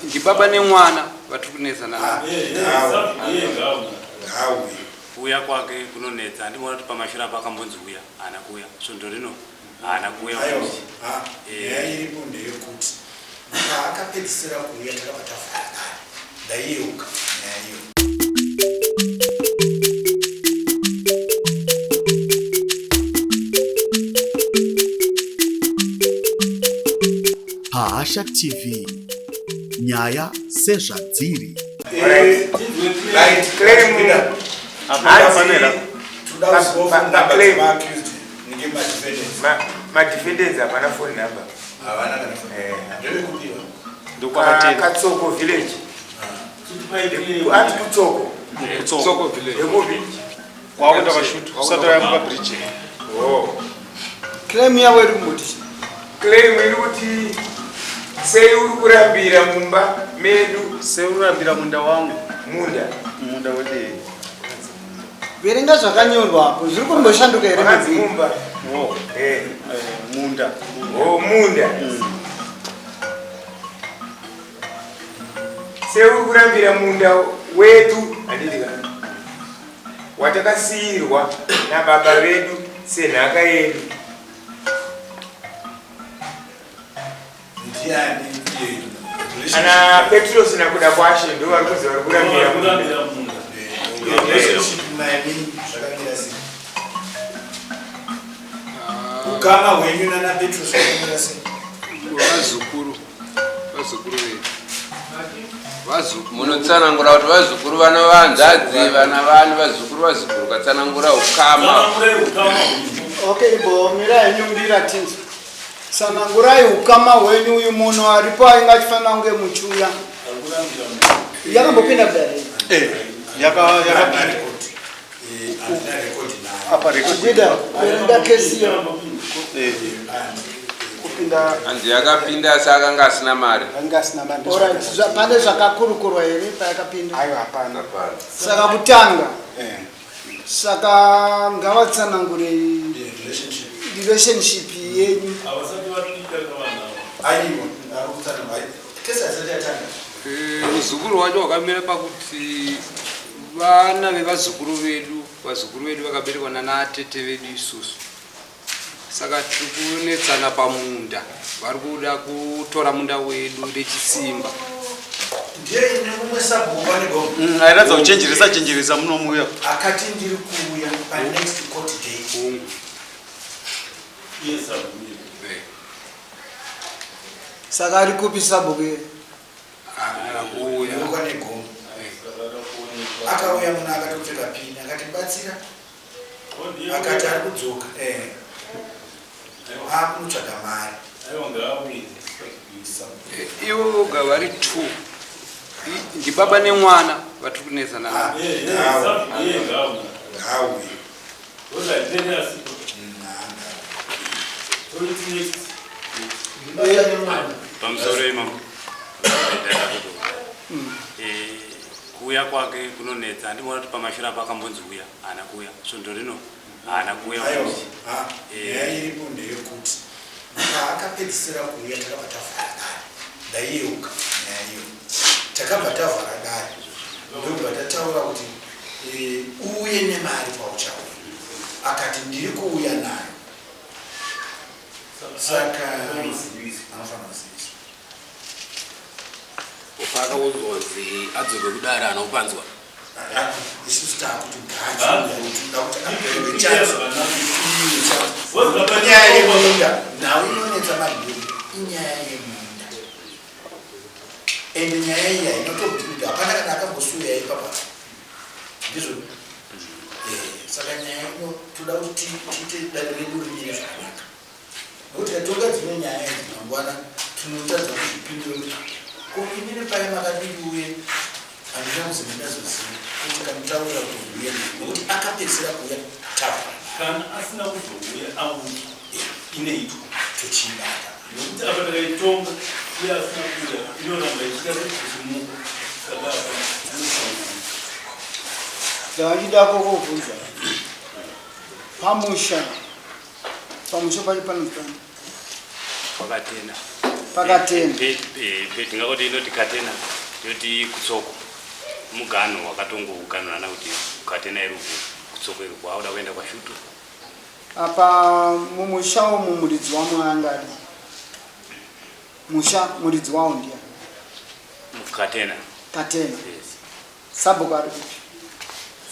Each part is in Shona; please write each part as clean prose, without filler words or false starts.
ndibaba nemwana vatikunetsana hawe kuuya kwake kunonetsa andimona kuti pamashura apa akambonzi uya haana kuuya svondo rino haana kuuya iripo ndeyekuti akapedzisira kuuya takabata vhara ndaiyeuka nyaya Bahasha TV, nyaya sezvadziri. Madefenders hapana phone number. Katsoko village. Kutsoko village. kwakuita vashuti kusati vayambuka bridge. Claim yawe iri kumuti. Claim iri kuti sei uri kurambira mumba medu. Sei uri kurambira munda wangu. Munda wede. Verenga zvakanyorwa hapo zviri kumboshanduka here mumba. Munda. Munda. Sei uri kurambira munda wedu andidika. Watakasiyirwa nababa vedu senhaka yedu. Ana Petros nakuda kwashe ndo vari kuziva vari kurambira munda. ukama hwenyu nana Petros wakamira sei? Vazukuru vedu. Munotsanangura kuti vazukuru vana vanzadzi vana vani vazukuru katsanangura ukama. Okay, bo mirai nyumbira tinzo. Sanangurai ukama hwenyu uyu munhu aripo aingachifanira kunge muchuya. Yakambopinda kudai. Apa record. Kuda kuenda kesi ya. Kupinda. Anzi yakapinda saka ngasina mari. Ngasina mari. Alright, pane zvakakurukurwa here payakapinda. Aiwa hapana. Saka kutanga. Saka ngavatsanangure relationship yenyu. Muzukuru wacho wakamira pakuti vana vevazukuru vedu vakaberekwa naatete vedu isusu. Saka tirikunetsana pamunda. Vari kuda kutora munda wedu nechisimba. Airadza kuchenjeresa munomuya. Akati ndiri kuuya pa next court date. Saka ari kupi sabhuku akauya munhu akatopfeka pini akatibatsira akati ari kudzoka akunotsvaga mari Ivo voga vari 2. Ndibaba nemwana vatiri kunetsana hawe pamusoro imamo kuuya kwake kunonetsa andimona kuti pamashura apa akambonzi uya haana kuuya svondo rino haana kuuya. nyaya iripo ndeyekuti akapedzisira kuuya takabata vhara dare ndaiyeuka nyaya iyo takabata vhara dare ndobva tataura kuti uye nemari pauchauya akati ndiri kuuya nayo saka anofanira kuziviswa Ufaka uzozi adzoke kudara haana kupanzwa. isusu taakuti nyaya yemunda nhau inonetsa madhuri inyaya yemunda ende nyaya iya inotobutirira hapana kana akambosuya ipapa ndizvo. Saka nyaya ino toda kuti tiite dare redu rimire zvakanaka nokuti katonga dzimwe nyaya idzi mangwana tinotadza kuzvipindura kuimire paye makadiuye handina kuzimendazoziva kuti kamutaura kuuya nokuti akapedzisira kuuya tavhara kana asina kuzouya auya inoitwa tochibata nokuti apa takaitonga uye asina kuuya inoramba ichita sekuzimuka saka ndavachida kokobvunza pamusha pamusha pacho panotana Pakatena. pakatena tingakoti inoti katena yoti kutsoko mugano wakatongoganana kuti katena iri kutsoko iri kwauda kuenda kwashutu apa mumusha umu muridzi wamwangari musha muridzi wawo ndiya katena sabhuku ari kuti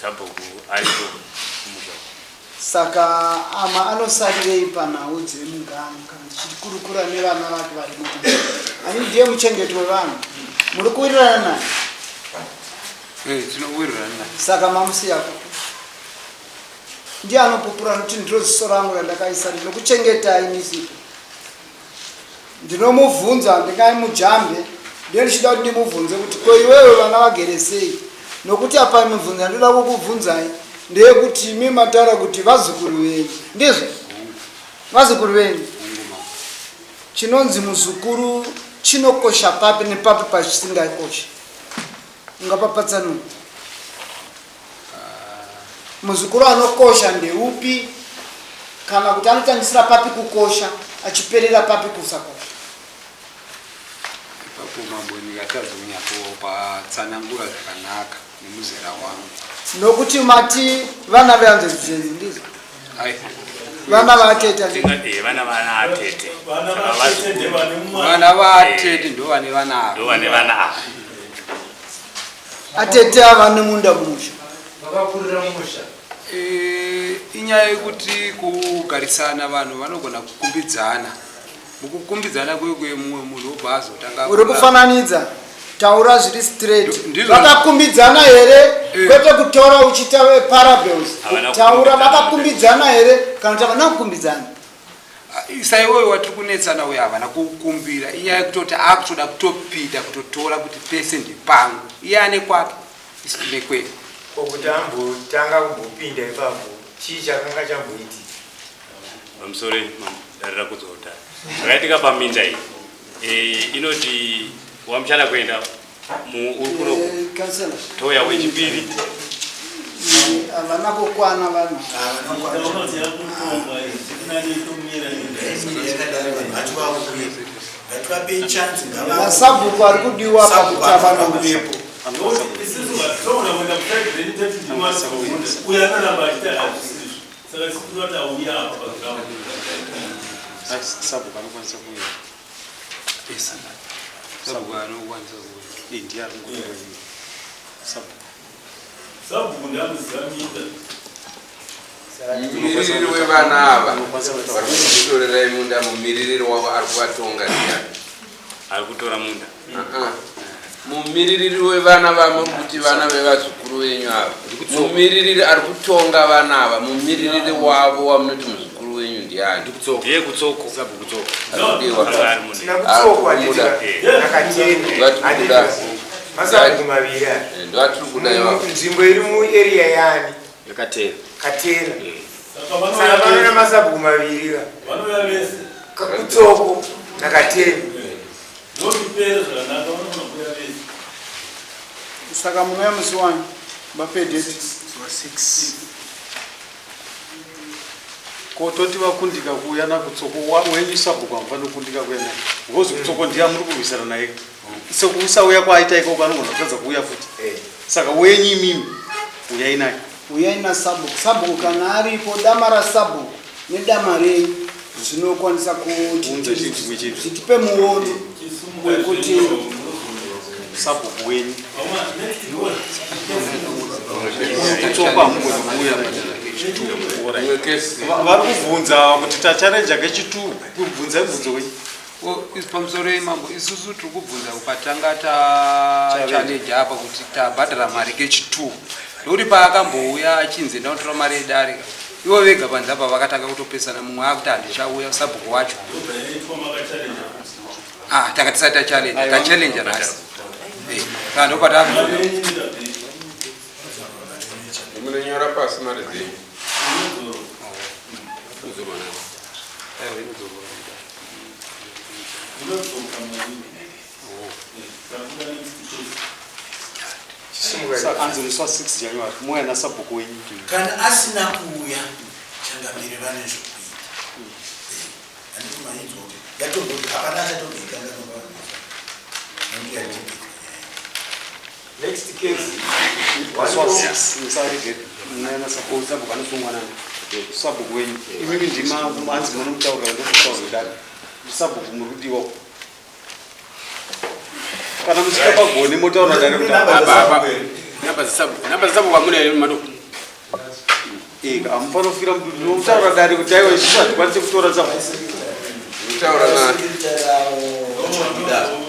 sabhuku ariko musha saka ama anosarirei panhau dzemugano kana tichikurukura nevana vake varimo ani ndiye muchengeti wevanhu muri kuwirirana naye tinowirirana naye saka mamusiyako ndiye anopupura nokuti ndiro ziso rangu randakaisa rinokuchengetai nisipo ndinomubvunza ndingai mujambe ndiye ndichida kuti ndimubvunze kuti ko iwewe vana vagere sei nokuti apa mibvunza ndoda kukubvunzai ndeyekuti imi mataura kuti vazukuru venyu ndizvo vazukuru venyu chinonzi muzukuru chinokosha papi nepapi pachisingakosha ungapapatsanuni muzukuru anokosha ndeupi kana kuti anotangisira papi kukosha achiperera papi kusakosha ipapo mambo ndikatazonyatopatsanangura zvakanaka nemuzera wangu nokuti mati vana veanzezizezi ndizo vana vatete vana atete vana vatete ndo vane vana ava atete ava nemunda kumusha vakakurira mumusha inyaya yekuti kugarisana vanhu vanogona kukumbidzana mukukumbidzana kwekwe mumwe munhu obva azotanga uri kufananidza taura zviri straight vakakumbidzana here kwete kutaura uchita parables taura vakakumbidzana here kana kuti havana kukumbidzana saiwoyo watiri kunetsana uyo havana kukumbira inyaya yekutoti akutoda kutopita kutotora kuti pese ndipangu iye ane kwake isi nekwedu kokuti ambotanga kumbopinda ipapo chii chakanga chamboiti pamusoro darira kudzota zvakaitika paminda iyi inoti wamuchada kuenda toya wechipiri havana kukwana vanhu masabhuku ari kudiwa pakuti avanokuepo sabhuku anokwanisa kuya sabhuku anokwanisa kuya ndiye ari ngokuya sabhuku ndamuzamida mumiririri wevana ava vari kuzvitorera Yemunda mumiririri wavo ari kuvatonga ndiani ari kutora munda mumiririri wevana vamuri kuti vana vevazukuru venyu ava mumiririri ari kutonga vana ava mumiririri wavo wamunoti muzukuru wenyu ndiani ndiye kutsoko masabhuku maviri ndoatiri kuda ivavo nzvimbo iri muarea yani katena saka vanona masabhuku maviri vanouya vese kutsoko nakatena ndozvipere zvakanaka vanogona vese saka munoya musi wani vapedheti kototi vakundika kuuya nakutsoko wenyu sabhuku amufani kukundika kuya naye ngozi kutsoko ndiye muri kurwisana naye sekusauya kwaita ikoko anogona kutadza kuuya futi saka wenyu imimi uyai naye uyai nasabhuku sabhuku kana aripo dama rasabhuku nedama renyu zvinokwanisa kuti zvitipe muono wekuti sabhuku wenyu kutsoko amugoni kuuya vari kubvunza kuti tacharenja kechitu kubvunza ibvunzo wenyu pamusoro imambo isusu tiri kubvunza ukatanga tachallenge apa kuti tabhadhara mari kechitu ndokuti paakambouya achinzi ndanotora mari yedarika ivo vega panze apa vakatanga kutopesana mumwe akuti handichauya sabhuku wacho tanga tisati tachallenja rasi saka ndopata munonyora pasi mari dzenyu anzi musi wa6 January muya nasabhuku wenyu kana asina kuuya changamire vane zvokuita anditi mainzwa yatogoti hapana achatogeikangaa Next case. sabu kanosungwana sabu kwenyu imimi ndima manzi manomutaura ndokutaura sabu kumurudiwa kana musika pagone motaura dare namba zasabu kwamune madoko amufana kufira mdudu nomutaura dare kuti aiwa isu hatikwanise kutora zabu Taura na Kita